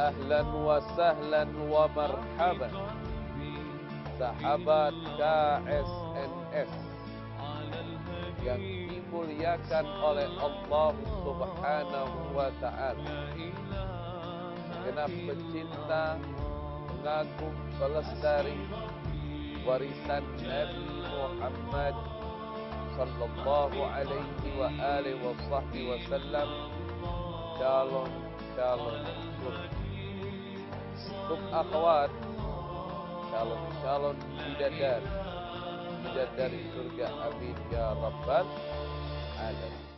Ahlan wa sahlan wa marhaban, sahabat KSNS yang dimuliakan oleh Allah Subhanahu wa Ta'ala. Genap pecinta, pengagum, pelestari warisan Nabi Muhammad sallallahu alaihi wa alihi wa sahbihi wasallam. Shalom, shalom, shalom. Untuk akhwat, shalom, shalom, bidadari surga, amin ya rabbal alamin.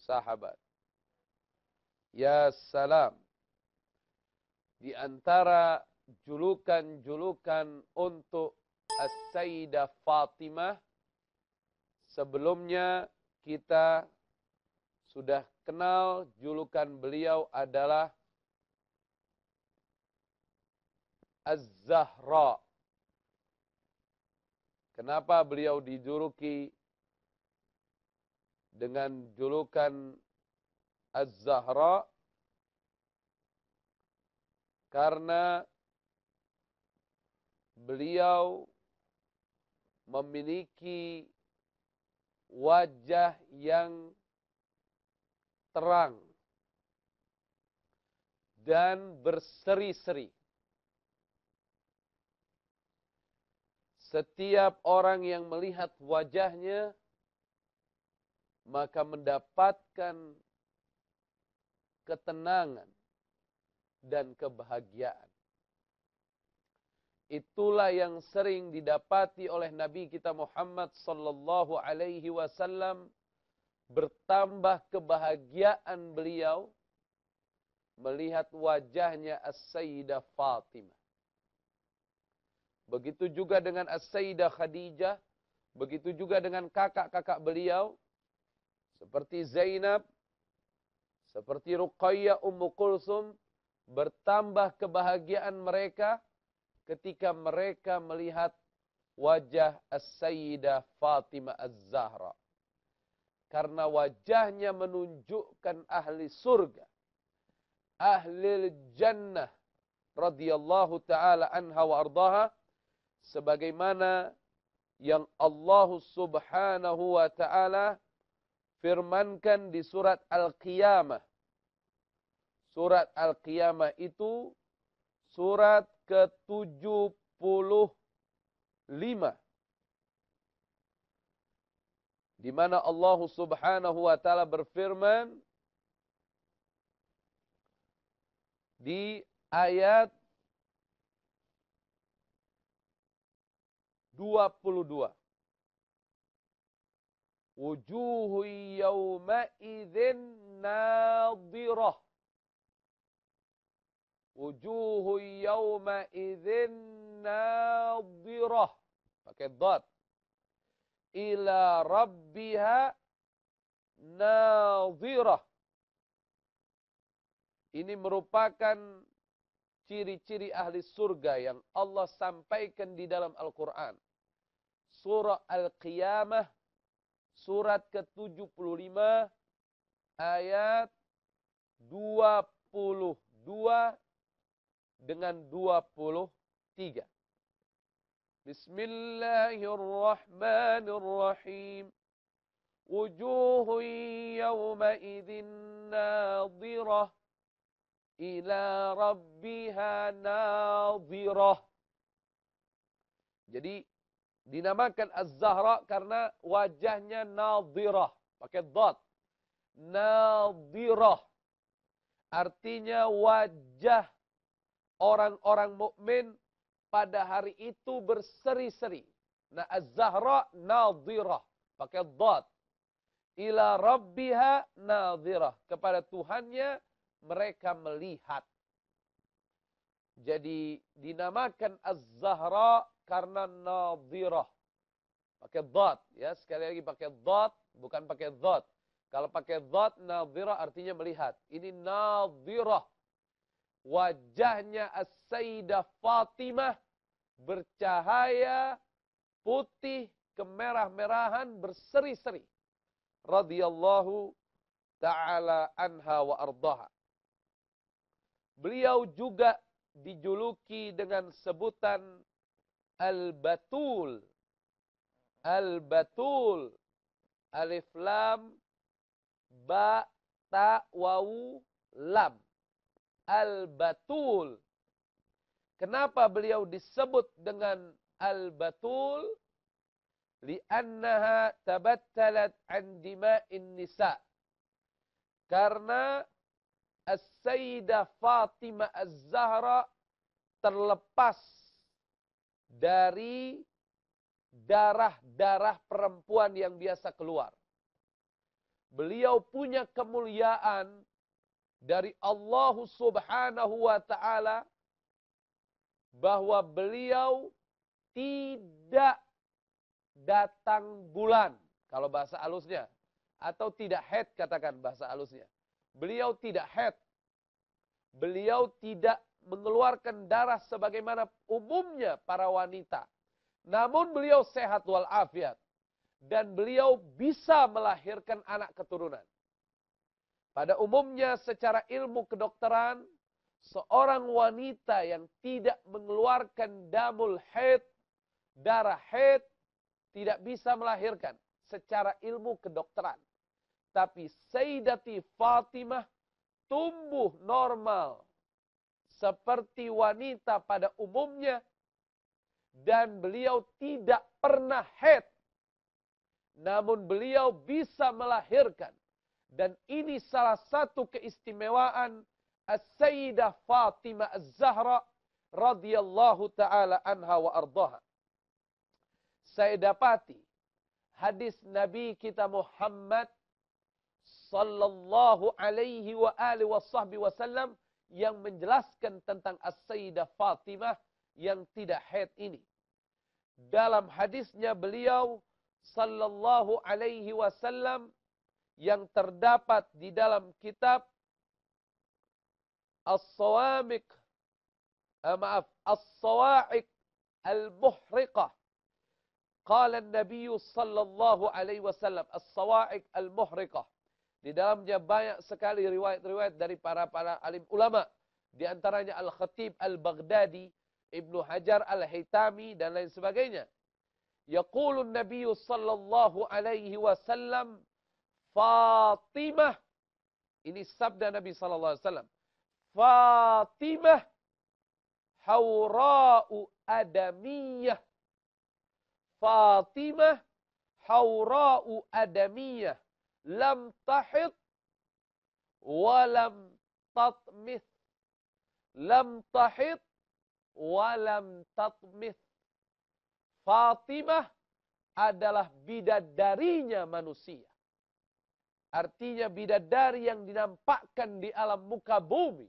Sahabat, ya salam, di antara julukan-julukan untuk As-Sayyidah Fatimah, sebelumnya kita sudah kenal julukan beliau adalah Az-Zahra. Kenapa beliau dijuluki dengan julukan Az-Zahra? Karena beliau memiliki wajah yang terang dan berseri-seri. Setiap orang yang melihat wajahnya maka mendapatkan ketenangan dan kebahagiaan. Itulah yang sering didapati oleh Nabi kita Muhammad sallallahu alaihi wasallam. Bertambah kebahagiaan beliau melihat wajahnya As-Sayyidah Fatimah. Begitu juga dengan As-Sayyidah Khadijah, begitu juga dengan kakak-kakak beliau seperti Zainab, seperti Ruqayyah, Ummu Kulsum. Bertambah kebahagiaan mereka ketika mereka melihat wajah As-Sayyidah Fatimah Az-Zahra. Karena wajahnya menunjukkan ahli surga, ahli jannah radhiyallahu ta'ala anha wa ardaha, sebagaimana yang Allah Subhanahu wa ta'ala firmankan di surat Al-Qiyamah. Surat Al-Qiyamah itu surat ke-75, di mana Allah Subhanahu wa ta'ala berfirman di ayat 22. Wujuhu yawma idzin nadhirah. Wujuhu yawma idzin nadhirah. Pakai dhat. Ila rabbiha nadhirah. Ini merupakan ciri-ciri ahli surga yang Allah sampaikan di dalam Al-Quran. Surah Al-Qiyamah, surat ke-75, ayat 22 dengan 23. Bismillahirrahmanirrahim. Wujuhun yawmaidhin nadhirah ila rabbiha nadhirah. Jadi dinamakan Az-Zahra karena wajahnya nadhirah, pakai dhat. Nadhirah artinya wajah orang-orang mukmin pada hari itu berseri-seri. Nah, Az-Zahra nadhirah, pakai dhat. Ila rabbiha nadhirah, kepada Tuhannya mereka melihat. Jadi dinamakan Az-Zahra karena nadhirah. Pakai dhat, ya, sekali lagi pakai dhat, bukan pakai dhat. Kalau pakai dhat, nadhirah artinya melihat. Ini nadhirah. Wajahnya As-Sayyidah Fatimah bercahaya putih kemerah-merahan berseri-seri. Radhiyallahu ta'ala anha wa ardaha. Beliau juga dijuluki dengan sebutan Al-Batul. Al-Batul. Alif lam ba ta wawu lam. Al-Batul. Kenapa beliau disebut dengan Al-Batul? Li'annaha tabattalat an dima'in nisa. Karena As-Sayyidah Fatimah Az-Zahra terlepas dari darah-darah perempuan yang biasa keluar. Beliau punya kemuliaan dari Allah Subhanahu wa ta'ala bahwa beliau tidak datang bulan, kalau bahasa halusnya, atau tidak haid katakan bahasa halusnya. Beliau tidak haid. Beliau tidak mengeluarkan darah sebagaimana umumnya para wanita. Namun beliau sehat walafiat. Dan beliau bisa melahirkan anak keturunan. Pada umumnya secara ilmu kedokteran, seorang wanita yang tidak mengeluarkan damul haid, darah haid, tidak bisa melahirkan secara ilmu kedokteran. Tapi Sayyidati Fatimah tumbuh normal seperti wanita pada umumnya. Dan beliau tidak pernah haid. Namun beliau bisa melahirkan. Dan ini salah satu keistimewaan As-Sayyidah Fatimah Az-Zahra radhiyallahu ta'ala anha wa ardaha. Saya dapati hadis Nabi kita Muhammad sallallahu alaihi wa alihi wasallam yang menjelaskan tentang As-Sayyidah Fatimah yang tidak haid ini. Dalam hadisnya beliau sallallahu alaihi wasallam yang terdapat di dalam kitab As-Sawa'iq Al-Muhriqah. Qala an-nabiy sallallahu alaihi wasallam As-Sawa'iq Al-Muhriqah. Di dalamnya banyak sekali riwayat-riwayat dari para alim ulama, di antaranya Al-Khatib Al-Baghdadi, Ibnu Hajar Al-Haytami dan lain sebagainya. Yaqulun Nabi sallallahu alaihi wasallam Fatimah. Ini sabda Nabi sallallahu alaihi wasallam. Fatimah haura'u adamiyah. Fatimah haura'u adamiyah. Lam tahid wa lam tatmith. Lam tahid walam tatmith. Fatimah adalah bidadarinya manusia. Artinya bidadari yang dinampakkan di alam muka bumi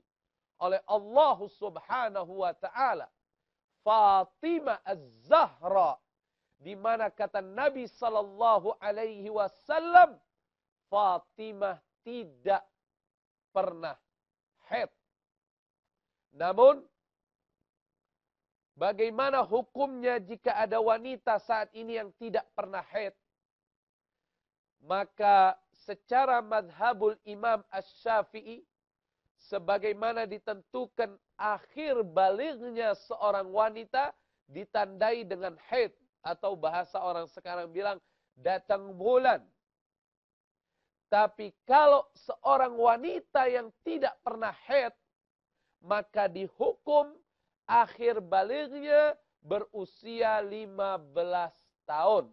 oleh Allah Subhanahu wa ta'ala. Fatimah Az-Zahra. Di mana kata Nabi sallallahu alaihi wasallam, Fatimah tidak pernah haid. Namun bagaimana hukumnya jika ada wanita saat ini yang tidak pernah haid? Maka secara madhabul Imam Asy-Syafi'i, sebagaimana ditentukan akhir balighnya seorang wanita ditandai dengan haid. Atau bahasa orang sekarang bilang datang bulan. Tapi kalau seorang wanita yang tidak pernah haid, maka dihukum akhir balighnya berusia 15 tahun.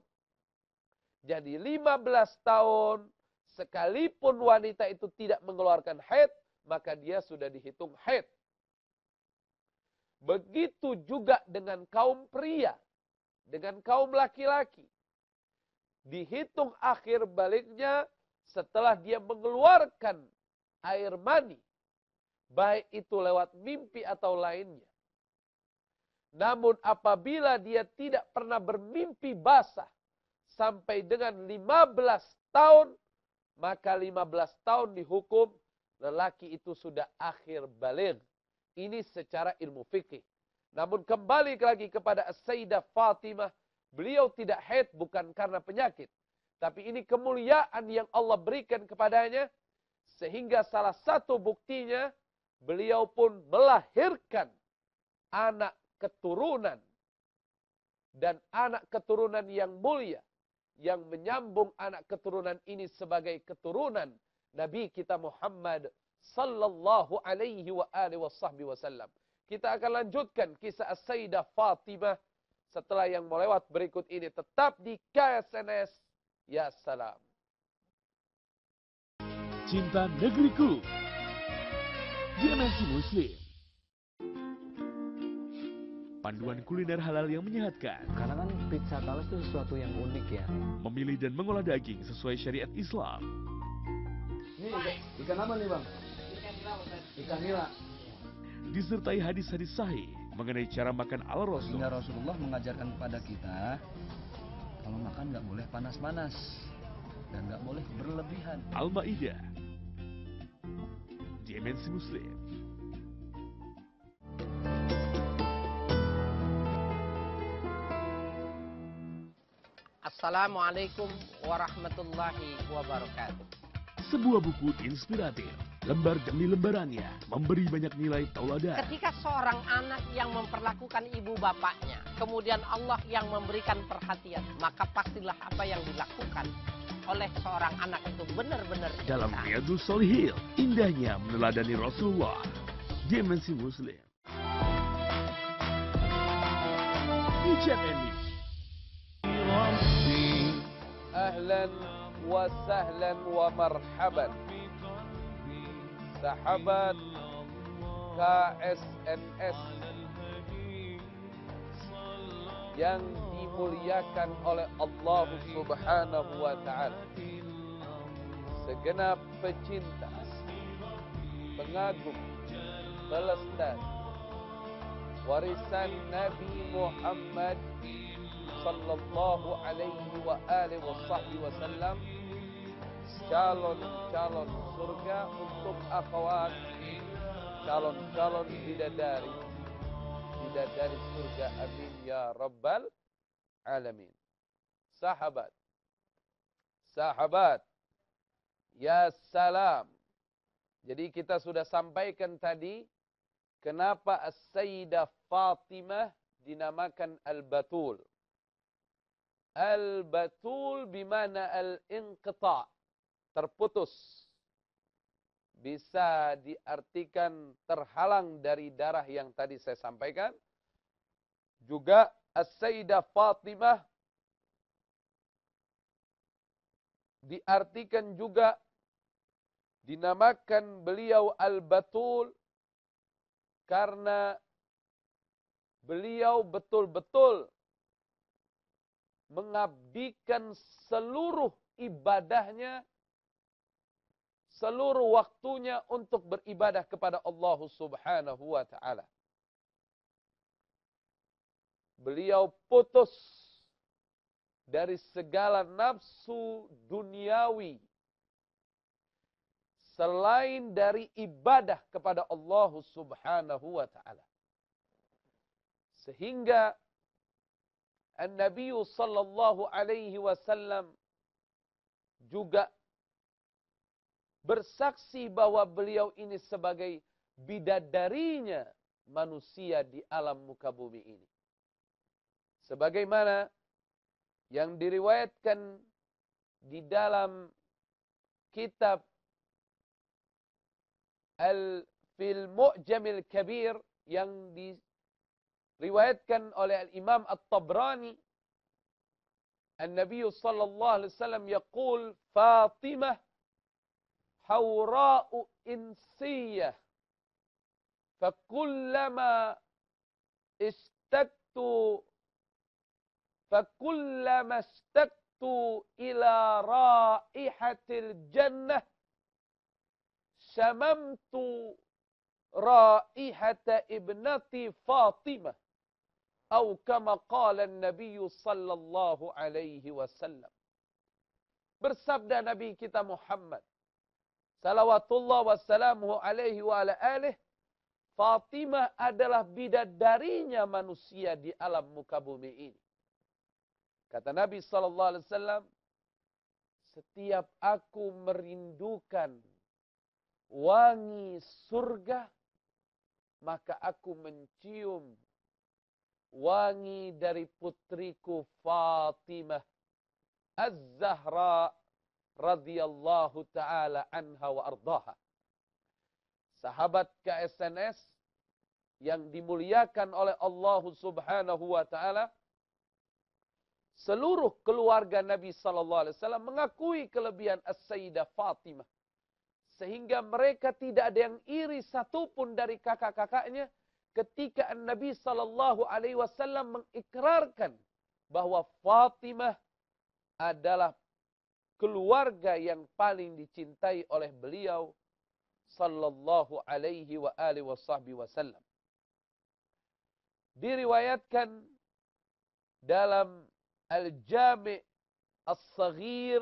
Jadi 15 tahun, sekalipun wanita itu tidak mengeluarkan haid, maka dia sudah dihitung haid. Begitu juga dengan kaum pria, dengan kaum laki-laki. Dihitung akhir balighnya setelah dia mengeluarkan air mani, baik itu lewat mimpi atau lainnya. Namun apabila dia tidak pernah bermimpi basah sampai dengan 15 tahun, maka 15 tahun dihukum lelaki itu sudah akhir baligh. Ini secara ilmu fikih. Namun kembali lagi kepada As-Sayyidah Fatimah, beliau tidak haid bukan karena penyakit. Tapi ini kemuliaan yang Allah berikan kepadanya, sehingga salah satu buktinya beliau pun melahirkan anak keturunan. Dan anak keturunan yang mulia, yang menyambung anak keturunan ini sebagai keturunan Nabi kita Muhammad sallallahu alaihi wa alihi wasallam. Kita akan lanjutkan kisah As-Sayyidah Fatimah setelah yang melewat berikut ini. Tetap di KSNS. Ya salam. Cinta negeriku. Dimensi Muslim. Panduan kuliner halal yang menyehatkan. Karena kan pizza talas itu sesuatu yang unik ya. Memilih dan mengolah daging sesuai syariat Islam. Ini ikan apa nih bang? Ikan nila. Disertai hadis-hadis sahih mengenai cara makan ala Rasul. Sehingga Rasulullah mengajarkan kepada kita, kalau makan nggak boleh panas-panas dan nggak boleh berlebihan. Al-Maidah. Dimensi Muslim. Assalamualaikum warahmatullahi wabarakatuh. Sebuah buku inspiratif, lembar demi lembarannya memberi banyak nilai tauladan. Ketika seorang anak yang memperlakukan ibu bapaknya, kemudian Allah yang memberikan perhatian, maka pastilah apa yang dilakukan oleh seorang anak itu benar-benar Dalam indah. Riyadhus Shalihin, indahnya meneladani Rasulullah. Dimensi Muslim. Ijab Endi. Ahlan wa sahlan wa marhaban. Sahabat KSNS yang dimuliakan oleh Allah Subhanahu wa ta'ala. Segenap pecinta, pengagum, pelestari warisan Nabi Muhammad sallallahu alaihi wa alihi wasallam, calon-calon surga untuk akhwat, calon-calon bidadari surga, amin ya rabbal alamin. Sahabat, ya salam. Jadi kita sudah sampaikan tadi kenapa As-Sayyidah Fatimah dinamakan Al-Batul. Al-Batul bimana al-inqita', terputus. Bisa diartikan terhalang dari darah yang tadi saya sampaikan. Juga As-Sayyidah Fatimah diartikan juga dinamakan beliau Al-Batul karena beliau betul-betul mengabdikan seluruh ibadahnya, seluruh waktunya untuk beribadah kepada Allah Subhanahu wa ta'ala. Beliau putus dari segala nafsu duniawi selain dari ibadah kepada Allah Subhanahu wa ta'ala. Sehingga An-Nabi sallallahu alaihi wasallam juga bersaksi bahwa beliau ini sebagai bidadarinya manusia di alam muka bumi ini. Sebagaimana yang diriwayatkan di dalam kitab Fil Mu'jamil Kabir yang diriwayatkan oleh Imam At-Tabrani, An-Nabi sallallahu alaihi wasallam yaqul Fatimah hawra'u insiyah fakullama istaktu ila raihatil jannah syamamtu raihata ibnati Fatimah atau kama qala an-nabiy sallallahu alaihi wasallam. Bersabda Nabi kita Muhammad salawatullah wassalamuhu alaihi wa ala alihi, Fatimah adalah bidadarinya manusia di alam muka bumi ini. Kata Nabi sallallahu alaihi wasallam, setiap aku merindukan wangi surga, maka aku mencium wangi dari putriku Fatimah Az-Zahra radhiyallahu taala anha wa ardaha. Sahabat KSNS yang dimuliakan oleh Allah Subhanahu wa taala, seluruh keluarga Nabi sallallahu alaihi wasallam mengakui kelebihan As-Sayyidah Fatimah. Sehingga mereka tidak ada yang iri satupun dari kakak-kakaknya ketika Nabi sallallahu alaihi wasallam mengikrarkan bahwa Fatimah adalah keluarga yang paling dicintai oleh beliau sallallahu alaihi wa alihi wasallam. Diriwayatkan dalam Al-Jami' As-Saghir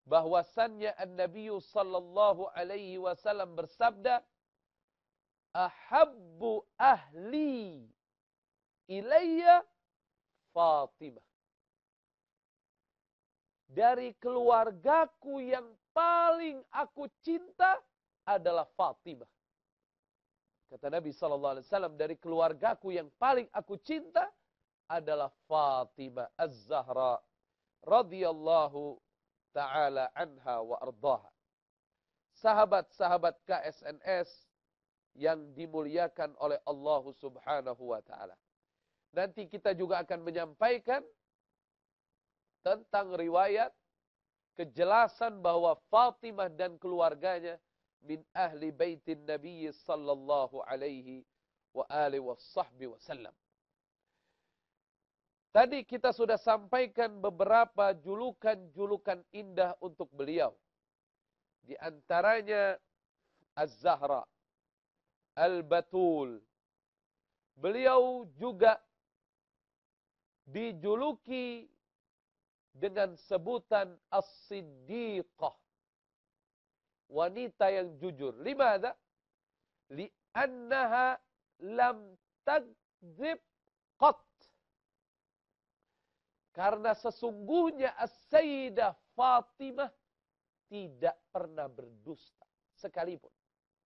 bahwasannya An-Nabi sallallahu alaihi wasallam bersabda, "Ahabbu ahli ilayya Fatimah." Dari keluargaku yang paling aku cinta adalah Fatimah. Kata Nabi sallallahu alaihi wasallam, dari keluargaku yang paling aku cinta adalah Fatimah Az-Zahra radhiyallahu ta'ala anha wa ardaha. Sahabat-sahabat KSNS yang dimuliakan oleh Allah Subhanahu wa ta'ala. Nanti kita juga akan menyampaikan tentang riwayat kejelasan bahwa Fatimah dan keluarganya min ahli baitin Nabi sallallahu alaihi wa alihi wasallam. Tadi kita sudah sampaikan beberapa julukan-julukan indah untuk beliau. Di antaranya Az-Zahra, Al-Batul. Beliau juga dijuluki dengan sebutan As-Siddiqah. Wanita yang jujur. Limada? Li'annaha lam takdzib qat. Karena sesungguhnya As-Sayyidah Fatimah tidak pernah berdusta. Sekalipun.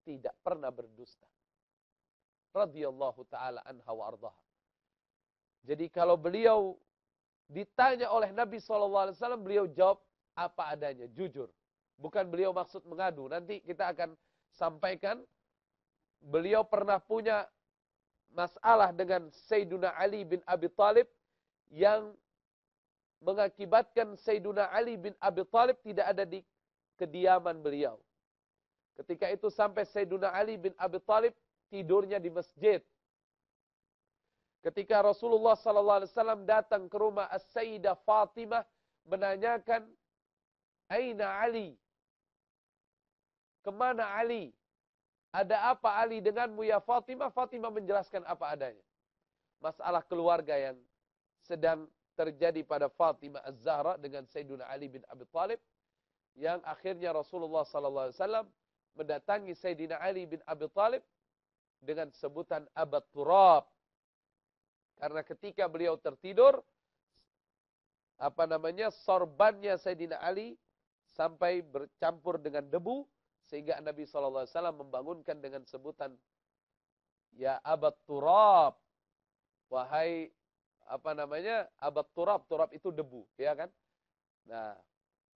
Tidak pernah berdusta. Radhiyallahu ta'ala anha wa ardaha. Jadi kalau beliau ditanya oleh Nabi SAW, beliau jawab apa adanya. Jujur. Bukan beliau maksud mengadu. Nanti kita akan sampaikan. Beliau pernah punya masalah dengan Sayyiduna Ali bin Abi Thalib yang mengakibatkan Sayyiduna Ali bin Abi Thalib tidak ada di kediaman beliau. Ketika itu sampai Sayyiduna Ali bin Abi Thalib tidurnya di masjid. Ketika Rasulullah SAW datang ke rumah As-Sayyidah Fatimah menanyakan, "Aina Ali? Kemana Ali? Ada apa Ali denganmu ya Fatimah?" Fatimah menjelaskan apa adanya. Masalah keluarga yang sedang terjadi pada Fatimah Az-Zahra dengan Sayyiduna Ali bin Abi Thalib, yang akhirnya Rasulullah SAW mendatangi Sayyidina Ali bin Abi Thalib dengan sebutan Abat Turab. Karena ketika beliau tertidur, sorbannya Sayyidina Ali sampai bercampur dengan debu, sehingga Nabi SAW membangunkan dengan sebutan, "Ya Abat Turab." Wahai Abat Turab. Turab itu debu, ya kan? Nah,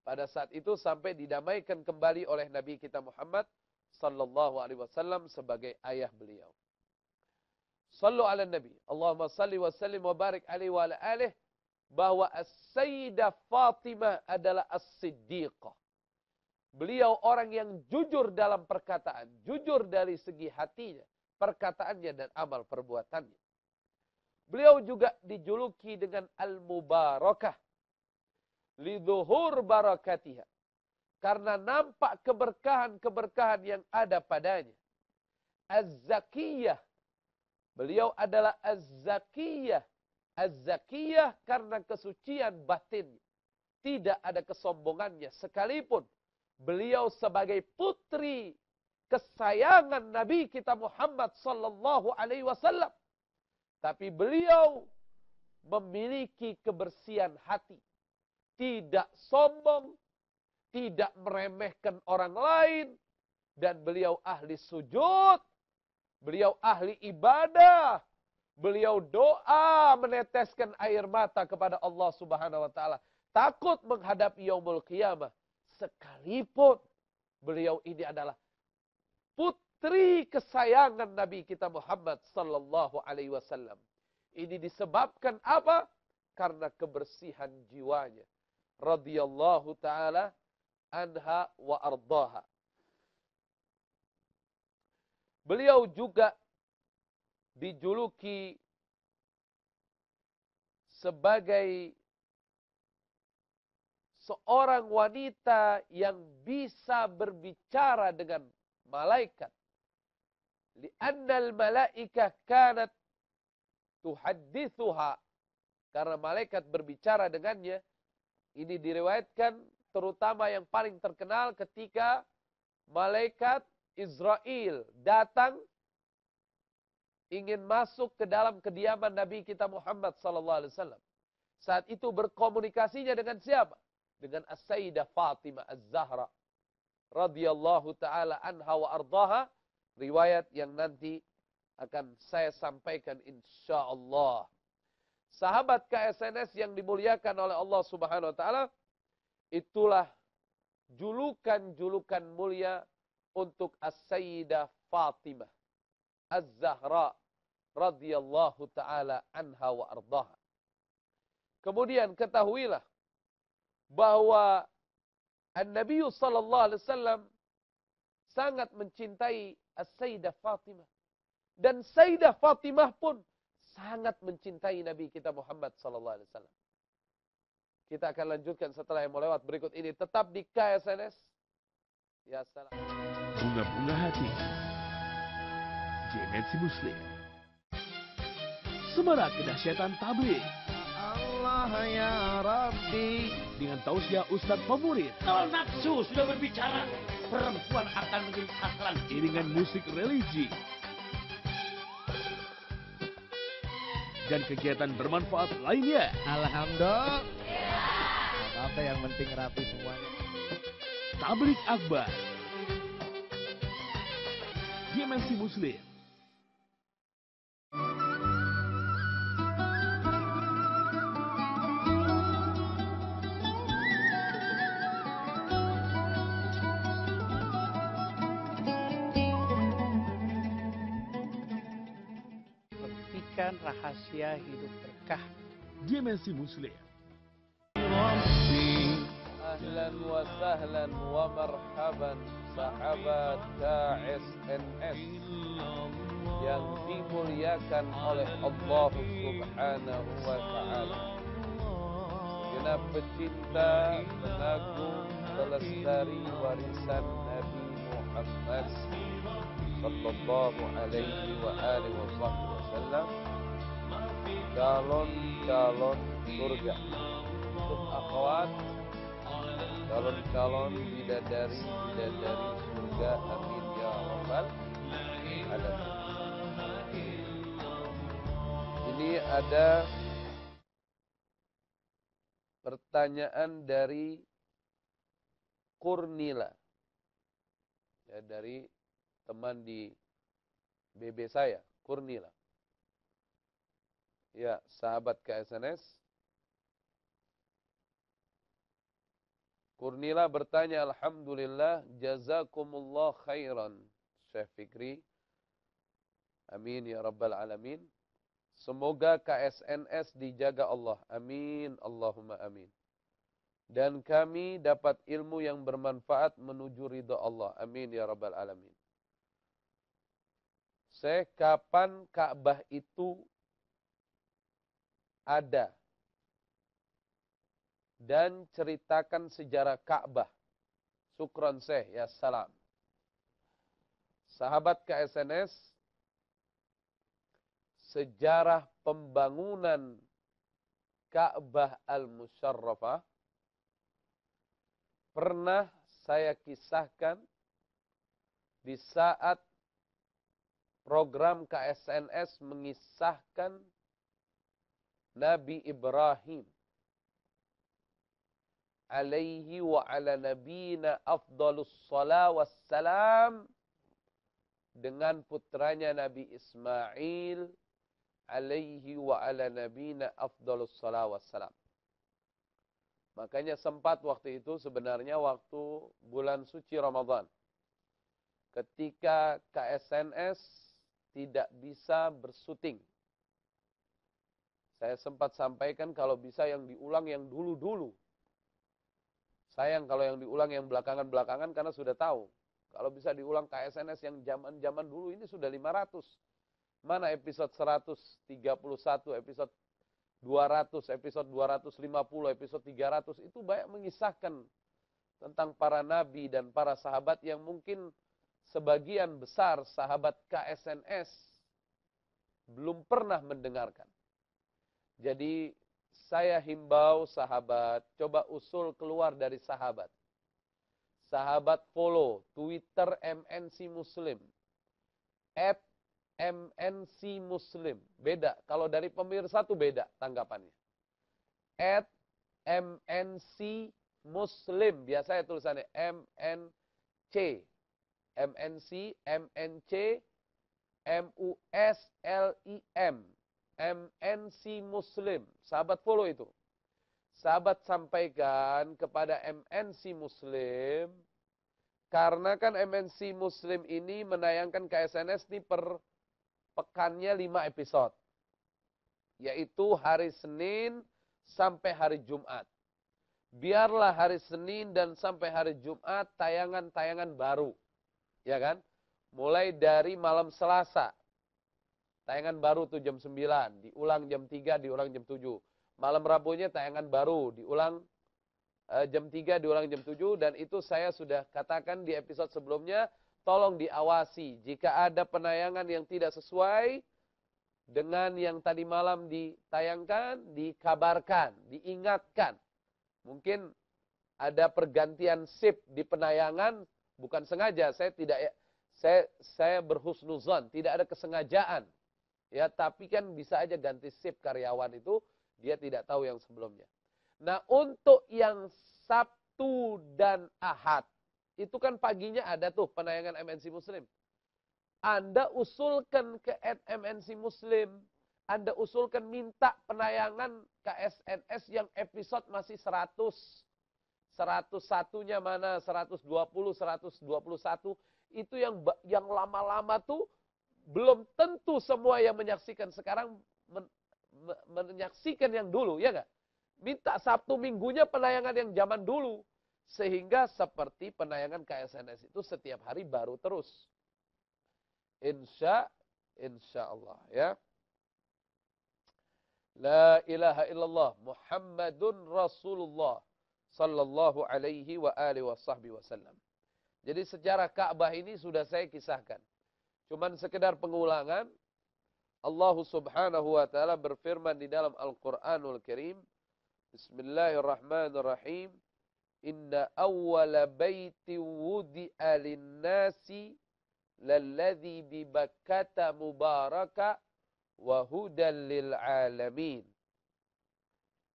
pada saat itu sampai didamaikan kembali oleh Nabi kita Muhammad sallallahu alaihi wasallam sebagai ayah beliau. Sallu ala Nabi. Allahumma salli wa sallim wa barik alaihi wa ala alihi, bahwa As-Sayyidah Fatimah adalah As-Siddiqah. Beliau orang yang jujur dalam perkataan, jujur dari segi hatinya, perkataannya dan amal perbuatannya. Beliau juga dijuluki dengan Al-Mubarakah. Lidhuhur barakatiha. Karena nampak keberkahan-keberkahan yang ada padanya. Az-Zakiyah. Beliau adalah Az-Zakiyah. Az-Zakiyah karena kesucian batinnya. Tidak ada kesombongannya sekalipun. Beliau sebagai putri kesayangan Nabi kita Muhammad sallallahu alaihi wasallam. Tapi beliau memiliki kebersihan hati. Tidak sombong, tidak meremehkan orang lain. Dan beliau ahli sujud. Beliau ahli ibadah. Beliau doa meneteskan air mata kepada Allah Subhanahu wa taala. Takut menghadapi yaumul qiyamah. Sekalipun beliau ini adalah putri kesayangan Nabi kita Muhammad sallallahu alaihi wasallam. Ini disebabkan apa? Karena kebersihan jiwanya. Radhiyallahu taala anha wa ardaha. Beliau juga dijuluki sebagai seorang wanita yang bisa berbicara dengan malaikat. Li'annal malaikah kanat tuhaddithuha. Karena malaikat berbicara dengannya. Ini diriwayatkan terutama yang paling terkenal ketika malaikat Israel datang ingin masuk ke dalam kediaman Nabi kita Muhammad sallallahu alaihi wasallam. Saat itu berkomunikasinya dengan siapa? Dengan As-Sayyidah Fatimah Az-Zahra radhiyallahu taala anha wa ardaha, riwayat yang nanti akan saya sampaikan insyaallah. Sahabat KSNS yang dimuliakan oleh Allah Subhanahu wa taala, itulah julukan-julukan mulia untuk As-Sayyidah Fatimah Az-Zahra radhiyallahu taala anha wa ardaha. Kemudian ketahuilah bahwa An-Nabi sallallahu alaihi wasallam sangat mencintai As-Sayyidah Fatimah, dan Sayyidah Fatimah pun sangat mencintai Nabi kita Muhammad sallallahu alaihi wasallam. Kita akan lanjutkan setelah yang mau lewat berikut ini, tetap di KSNS. Ya salam. Bunga-bunga hati. Dimensi Muslim. Semarak kedahsyatan tabligh. Allah ya Rabbi. Dengan tausiah Ustadz favorit. Kalau nafsu sudah berbicara, perempuan akan menjadi aklan. Iringan musik religi. Dan kegiatan bermanfaat lainnya. Alhamdulillah. Apa yang penting rapi semuanya. Tabligh Akbar. Dimensi Muslim. Buktikan rahasia hidup berkah. Dimensi Muslim. Ahlan wa sahlan wa marhaban sahabat KSNS yang dimuliakan oleh Allah Subhanahu wa taala. Genap pecinta, pengagung, pelestari warisan Nabi Muhammad sallallahu alaihi wa alihi wasallam, calon-calon surga, untuk akhwat, calon-calon bidadari-bidadari surga, amin ya rabbal alamin. Ini ada pertanyaan dari Kurnila, ya, dari teman di BB saya, Kurnila. Ya, sahabat KSNS. Kurnila bertanya, alhamdulillah, jazakumullah khairan, Syekh Fikri. Amin ya rabbal alamin. Semoga KSNS dijaga Allah. Amin, Allahumma amin. Dan kami dapat ilmu yang bermanfaat menuju ridha Allah. Amin ya rabbal alamin. Syekh, kapan Ka'bah itu ada? Dan ceritakan sejarah Ka'bah. Syukran Syekh, ya salam. Sahabat KSNS, sejarah pembangunan Ka'bah Al-Musyarrafah pernah saya kisahkan di saat program KSNS mengisahkan Nabi Ibrahim alaihi wa ala nabiyina afdalus salam, wassalam, dengan putranya Nabi Ismail alaihi wa ala nabina afdalus salawat wassalam. Makanya sempat waktu itu sebenarnya waktu bulan suci Ramadan. Ketika KSNS tidak bisa bersyuting. Saya sempat sampaikan kalau bisa yang diulang yang dulu-dulu. Sayang kalau yang diulang yang belakangan-belakangan karena sudah tahu. Kalau bisa diulang KSNS yang zaman-zaman dulu ini sudah 500. Mana episode 131, episode 200, episode 250, episode 300. Itu banyak mengisahkan tentang para nabi dan para sahabat yang mungkin sebagian besar sahabat KSNS belum pernah mendengarkan. Jadi saya himbau sahabat, coba usul keluar dari sahabat. Sahabat follow Twitter MNC Muslim. @MNC Muslim. Beda. Kalau dari pemirsa tuh beda tanggapannya. @MNC Muslim. Biasanya tulisannya MNC. MNC, MNC, MUSLIM. MNC Muslim. Sahabat follow itu. Sahabat sampaikan kepada MNC Muslim, karena kan MNC Muslim ini menayangkan KSNS ini per pekannya 5 episode. Yaitu hari Senin sampai hari Jumat. Biarlah hari Senin dan sampai hari Jumat tayangan-tayangan baru. Ya kan? Mulai dari malam Selasa. Tayangan baru tuh jam 9. Diulang jam 3, diulang jam 7. Malam Rabunya tayangan baru, diulang jam 3, diulang jam 7. Dan itu saya sudah katakan di episode sebelumnya, tolong diawasi. Jika ada penayangan yang tidak sesuai dengan yang tadi malam ditayangkan, dikabarkan, diingatkan. Mungkin ada pergantian shift di penayangan, bukan sengaja. Saya berhusnuzon, tidak ada kesengajaan. Ya, tapi kan bisa aja ganti shift karyawan itu, dia tidak tahu yang sebelumnya. Nah, untuk yang Sabtu dan Ahad, itu kan paginya ada tuh penayangan MNC Muslim. Anda usulkan ke MNC Muslim, Anda usulkan minta penayangan KSNS yang episode masih 100. 101-nya mana, 120, 121. Itu yang lama-lama tuh belum tentu semua yang menyaksikan sekarang menyaksikan yang dulu, ya nggak? Minta Sabtu Minggunya penayangan yang zaman dulu. Sehingga seperti penayangan KSNS itu setiap hari baru terus. Insya Allah, ya. La ilaha illallah Muhammadun Rasulullah sallallahu alaihi wa alihi wasallam. Jadi sejarah Ka'bah ini sudah saya kisahkan. Cuman sekedar pengulangan. Allah subhanahu wa ta'ala berfirman di dalam Al-Quranul Karim. Bismillahirrahmanirrahim. Inna awwala baiti wudi'a linnasi lalladhi bi Bakkata mubaraka wa hudan lil alamin.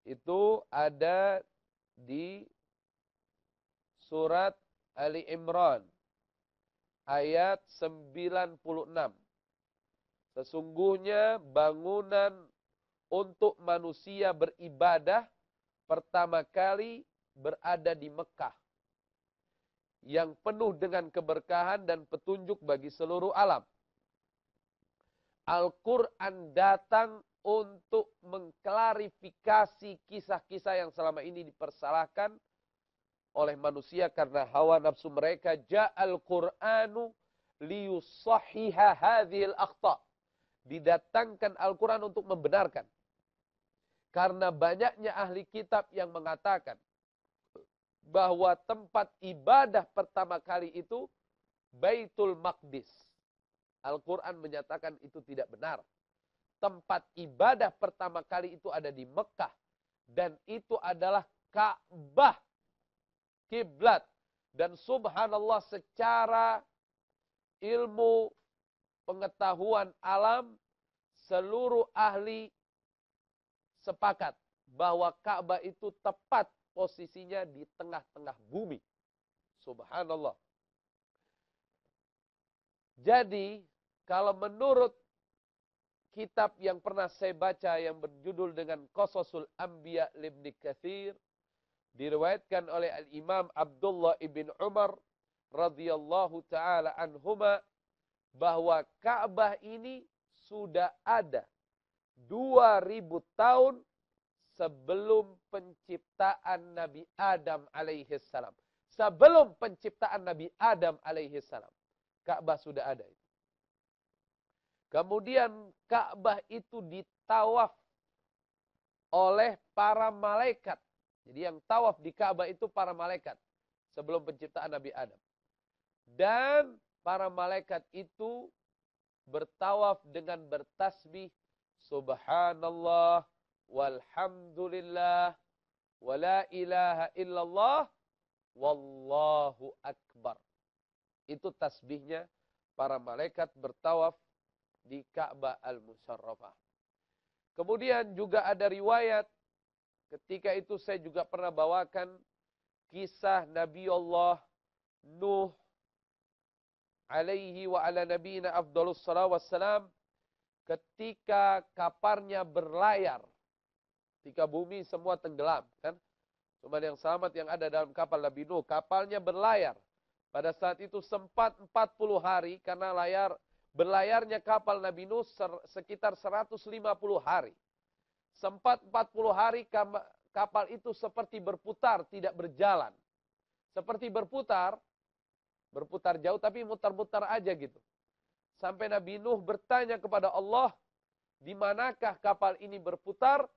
Itu ada di surat Ali Imran ayat 96. Sesungguhnya bangunan untuk manusia beribadah pertama kali berada di Mekah, yang penuh dengan keberkahan dan petunjuk bagi seluruh alam. Al-Quran datang untuk mengklarifikasi kisah-kisah yang selama ini dipersalahkan oleh manusia karena hawa nafsu mereka. Ja'al Qur'anu liyusahhiha hadhil akhta. Didatangkan Al-Quran untuk membenarkan. Karena banyaknya ahli kitab yang mengatakan bahwa tempat ibadah pertama kali itu Baitul Maqdis. Al-Quran menyatakan itu tidak benar. Tempat ibadah pertama kali itu ada di Mekah. Dan itu adalah Ka'bah. Kiblat. Dan subhanallah secara ilmu pengetahuan alam, seluruh ahli sepakat bahwa Ka'bah itu tepat posisinya di tengah-tengah bumi. Subhanallah. Jadi, kalau menurut kitab yang pernah saya baca yang berjudul dengan Qasasul Anbiya Ibnu Katsir, diriwayatkan oleh Al-Imam Abdullah ibn Umar radhiyallahu taala anhuma, bahwa Ka'bah ini sudah ada 2000 tahun sebelum penciptaan Nabi Adam alaihi salam. Sebelum penciptaan Nabi Adam alaihi salam, Ka'bah sudah ada. Kemudian Ka'bah itu ditawaf oleh para malaikat. Jadi yang tawaf di Ka'bah itu para malaikat sebelum penciptaan Nabi Adam. Dan para malaikat itu bertawaf dengan bertasbih subhanallah walhamdulillah wala ilaha illallah wallahu akbar. Itu tasbihnya para malaikat bertawaf di Ka'bah Al-Musyarrafah. Kemudian juga ada riwayat, ketika itu saya juga pernah bawakan kisah Nabi Allah Nuh alaihi wa ala nabiyina afdhalus salawat wassalam, ketika kaparnya berlayar, ketika bumi semua tenggelam, kan? Cuma yang selamat yang ada dalam kapal Nabi Nuh, kapalnya berlayar. Pada saat itu sempat 40 hari karena berlayarnya kapal Nabi Nuh sekitar 150 hari. Sempat 40 hari kapal itu seperti berputar, tidak berjalan. Seperti berputar jauh tapi mutar-mutar aja gitu. Sampai Nabi Nuh bertanya kepada Allah, di manakah kapal ini berputar?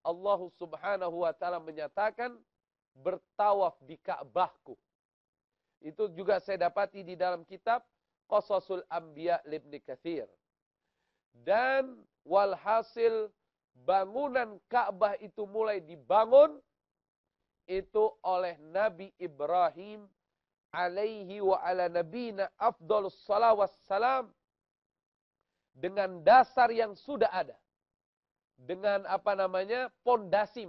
Allah Subhanahu wa taala menyatakan, bertawaf di Ka'bahku. Itu juga saya dapati di dalam kitab Qasasul Anbiya Ibnu Katsir. Dan walhasil bangunan Ka'bah itu mulai dibangun itu oleh Nabi Ibrahim alaihi wa ala nabiyina afdhalus salawat wassalam, dengan dasar yang sudah ada. Dengan pondasi,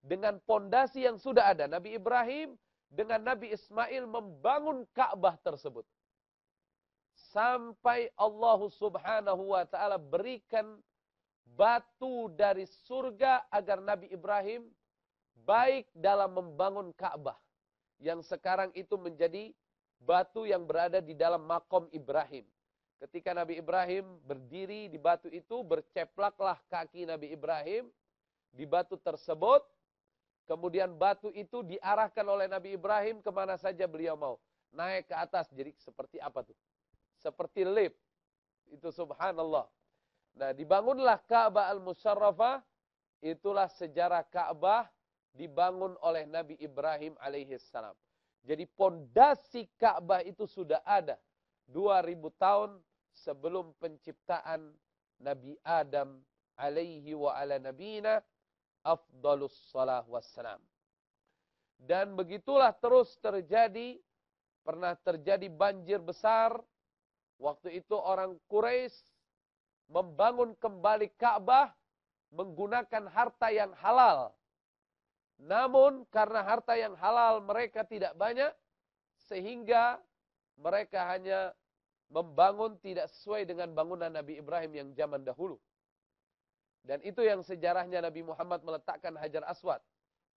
dengan pondasi yang sudah ada. Nabi Ibrahim dengan Nabi Ismail membangun Ka'bah tersebut. Sampai Allah Subhanahu wa taala berikan batu dari surga agar Nabi Ibrahim baik dalam membangun Ka'bah. Yang sekarang itu menjadi batu yang berada di dalam makom Ibrahim. Ketika Nabi Ibrahim berdiri di batu itu, berceplaklah kaki Nabi Ibrahim di batu tersebut. Kemudian batu itu diarahkan oleh Nabi Ibrahim kemana saja beliau mau. Naik ke atas, jadi seperti apa tuh? Seperti lift. Itu subhanallah. Nah, dibangunlah Ka'bah Al-Musyarrafah. Itulah sejarah Ka'bah dibangun oleh Nabi Ibrahim alaihissalam. Jadi pondasi Ka'bah itu sudah ada 2000 tahun sebelum penciptaan Nabi Adam alaihi wa ala nabiyina afdhalus salah wassalam. Dan begitulah terus terjadi. Pernah terjadi banjir besar. Waktu itu orang Quraisy membangun kembali Ka'bah menggunakan harta yang halal. Namun karena harta yang halal mereka tidak banyak, sehingga mereka hanya membangun tidak sesuai dengan bangunan Nabi Ibrahim yang zaman dahulu. Dan itu yang sejarahnya Nabi Muhammad meletakkan Hajar Aswad.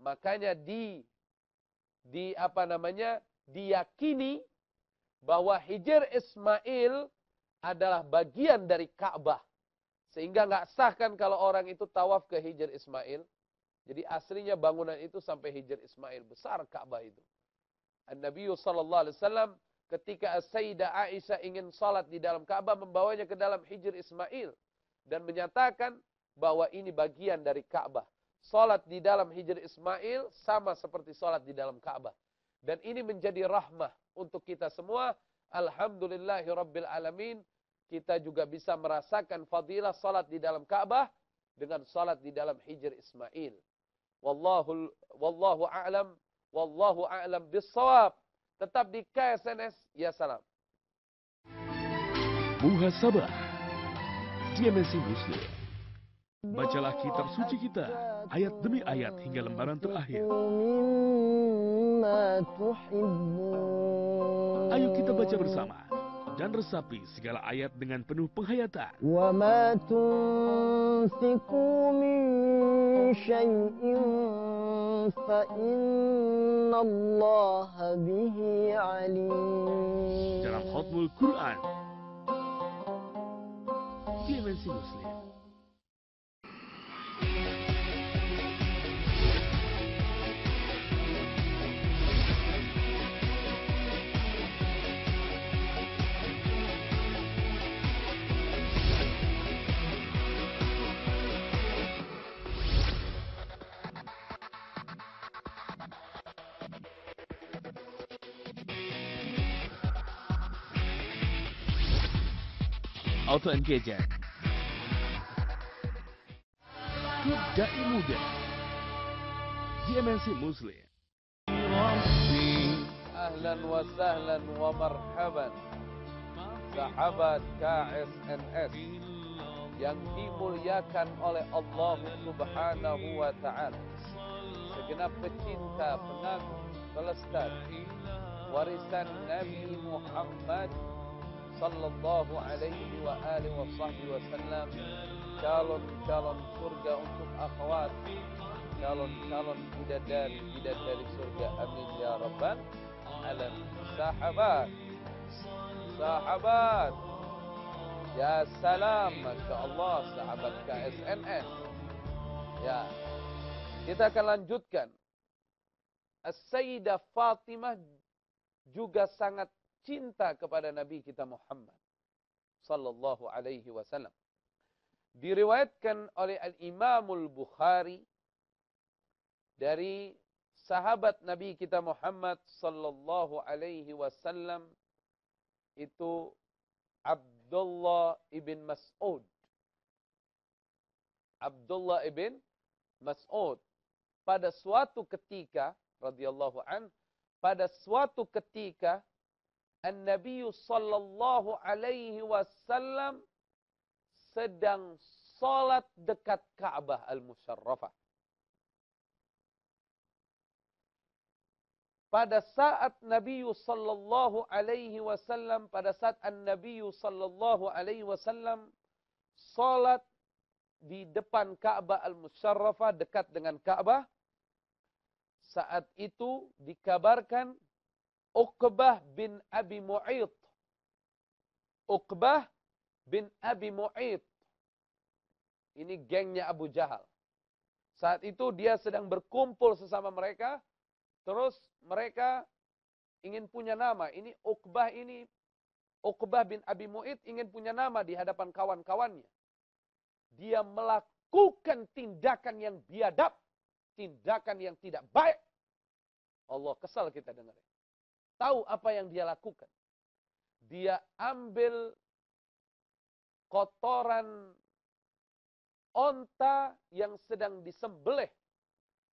Makanya diyakini bahwa Hijr Ismail adalah bagian dari Ka'bah. Sehingga nggak sah kan kalau orang itu tawaf ke Hijr Ismail. Jadi aslinya bangunan itu sampai Hijr Ismail. Besar Ka'bah itu. An-Nabi SAW ketika Sayyidah Aisyah ingin salat di dalam Ka'bah, membawanya ke dalam Hijr Ismail. Dan menyatakan bahwa ini bagian dari Ka'bah. Salat di dalam Hijr Ismail sama seperti salat di dalam Ka'bah. Dan ini menjadi rahmah untuk kita semua. Alhamdulillahi Rabbil Alamin. Kita juga bisa merasakan fadilah salat di dalam Ka'bah dengan salat di dalam Hijr Ismail. Wallahu a'lam bis-shawab. Tetap di KSNS. Ya salam. Muhasabah Dimensi Muslim. Bacalah kitab suci kita, ayat demi ayat hingga lembaran terakhir. Ayo kita baca bersama. dan resapi segala ayat dengan penuh penghayatan. وما تنفقوا من شيء فإن الله به عليم. Dalam Khatmul Quran, Dimensi Muslim. Auto Engagement, Klub Dai Muda, Dimensi Muslim. Ahlan wa sahlan wa marhaban, sahabat KSNS yang dimuliakan oleh Allah Subhanahu wa Ta'ala, segenap pecinta, pengagum, pelestari warisan Nabi Muhammad sallallahu alaihi wa alihi wa sahbihi wasallam, calon-calon surga untuk akhwat, calon-calon bidadari surga, amin ya rabbal alamin. Sahabat, ya salam, masya Allah, sahabat KSNS. Ya, kita akan lanjutkan. As-Sayyidah Fatimah juga sangat cinta kepada Nabi kita Muhammad sallallahu alaihi wasallam. Diriwayatkan oleh Al-Imamul Bukhari dari sahabat Nabi kita Muhammad sallallahu alaihi wasallam, itu Abdullah ibn Mas'ud. Abdullah ibn Mas'ud pada suatu ketika radhiyallahu an, pada suatu ketika An-Nabi sallallahu alaihi wasallam sedang salat dekat Ka'bah Al-Musyarrafah. Pada saat Nabi sallallahu alaihi wasallam, pada saat An-Nabi sallallahu alaihi wasallam salat di depan Ka'bah Al-Musyarrafah, dekat dengan Ka'bah, saat itu dikabarkan Uqbah bin Abi Mu'ayt. Uqbah bin Abi Mu'ayt. Ini gengnya Abu Jahal. Saat itu dia sedang berkumpul sesama mereka. Terus mereka ingin punya nama. Ini Uqbah bin Abi Mu'ayt ingin punya nama di hadapan kawan-kawannya. Dia melakukan tindakan yang biadab. Tindakan yang tidak baik. Allah, kesal kita dengar. Tahu apa yang dia lakukan? Dia ambil kotoran onta yang sedang disembelih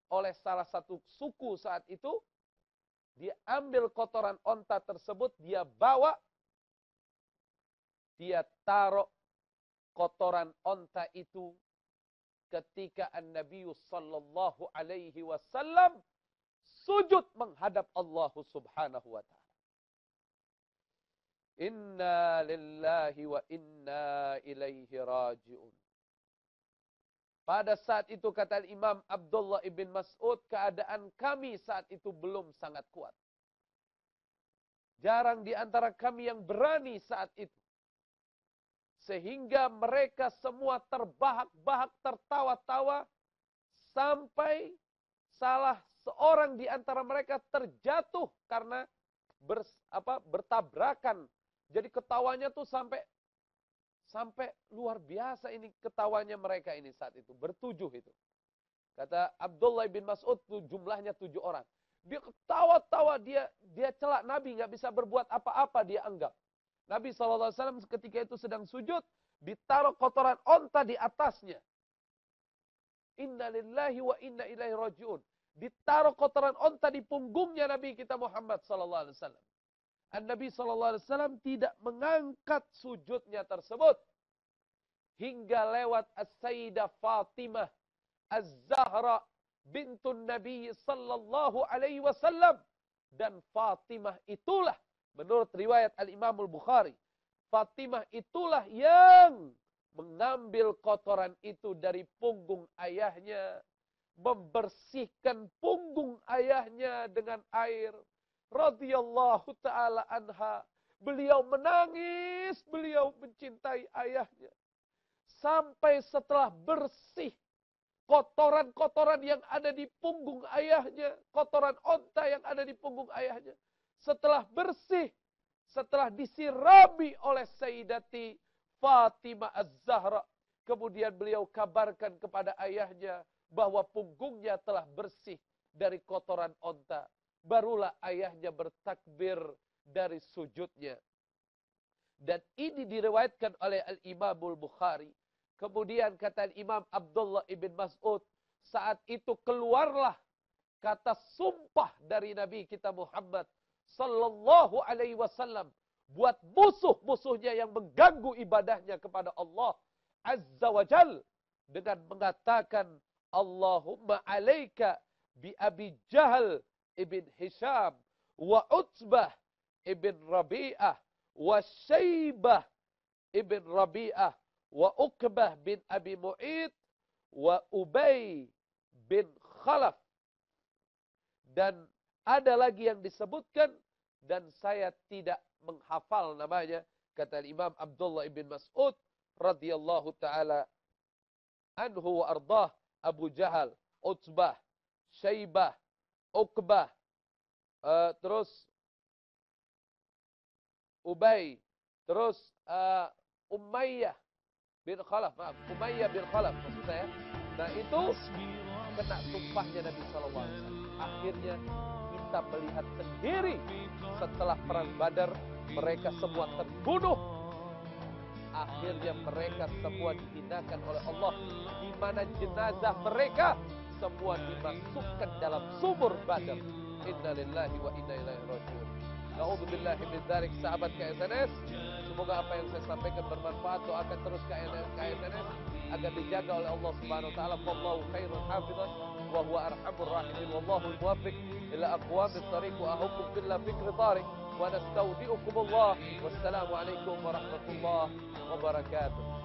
oleh salah satu suku saat itu. Dia ambil kotoran onta tersebut, dia bawa, dia taruh kotoran onta itu ketika An-Nabi sallallahu alaihi wasallam sujud menghadap Allah Subhanahu wa ta'ala. Inna lillahi wa inna ilaihi raji'un. Pada saat itu kata Imam Abdullah ibn Mas'ud, keadaan kami saat itu belum sangat kuat. Jarang di antara kami yang berani saat itu. Sehingga mereka semua terbahak-bahak, tertawa-tawa, sampai salah seorang di antara mereka terjatuh karena bertabrakan. Jadi ketawanya tuh sampai luar biasa ini ketawanya mereka ini saat itu. Bertujuh itu. Kata Abdullah bin Mas'ud tuh jumlahnya 7 orang. Dia ketawa-tawa, dia celak Nabi, nggak bisa berbuat apa-apa dia anggap. Nabi SAW ketika itu sedang sujud, ditaruh kotoran onta di atasnya. Inna lillahi wa inna ilaihi raji'un. Ditaruh kotoran onta di punggungnya Nabi kita Muhammad SAW. Nabi SAW tidak mengangkat sujudnya tersebut. Hingga lewat As-Sayyidah Fatimah Az-Zahra bintun Nabi sallallahu alaihi wasallam. Dan Fatimah itulah, menurut riwayat Al-Imamul Bukhari, Fatimah itulah yang mengambil kotoran itu dari punggung ayahnya, membersihkan punggung ayahnya dengan air. Radhiyallahu ta'ala anha. Beliau menangis, beliau mencintai ayahnya. Sampai setelah bersih kotoran-kotoran yang ada di punggung ayahnya, kotoran onta yang ada di punggung ayahnya. Setelah bersih, setelah disirami oleh Sayyidati Fatimah Az-Zahra, kemudian beliau kabarkan kepada ayahnya bahwa punggungnya telah bersih dari kotoran onta. Barulah ayahnya bertakbir dari sujudnya. Dan ini diriwayatkan oleh Al-Imamul Bukhari. Kemudian kata Imam Abdullah ibn Mas'ud, saat itu keluarlah kata sumpah dari Nabi kita Muhammad sallallahu alaihi wasallam buat musuh-musuhnya yang mengganggu ibadahnya kepada Allah Azza wa Jal, dengan mengatakan, Allahumma alaika bi Abi Jahal ibn Hisham wa Utbah ibn Rabi'ah wa Syaibah ibn Rabi'ah wa Uqbah bin Abi Mu'id wa Ubay bin Khalaf. Dan ada lagi yang disebutkan dan saya tidak menghafal namanya, kata Imam Abdullah ibn Mas'ud radhiyallahu taala anhu wa ardah, Abu Jahal, Utbah, Syaibah, Uqbah, terus Ubay, terus Umayyah bin Khalaf, Umayyah bin Khalaf maksud saya. Nah itu kena sumpahnya Nabi SAW. Akhirnya kita melihat sendiri setelah perang Badar, mereka semua terbunuh. Akhirnya mereka semua dihinakan oleh Allah, di mana jenazah mereka semua dimasukkan dalam sumur Badar. Inna lillahi wa inna ilaihi raji'un. Na'udzubillahi min dzalik, sahabat KSNS. Semoga apa yang saya sampaikan bermanfaat. Doakan terus KSNS agar dijaga oleh Allah Subhanahu wa taala. Wallahu khairul hafizan wa huwa arhamur rahimin. Wallahu muwaffiq ila aqwamit thariq wa ahukum billah fikri tariq. Wa nastaudi'ukum Allah. Wassalamu alaikum warahmatullahi wabarakatuh.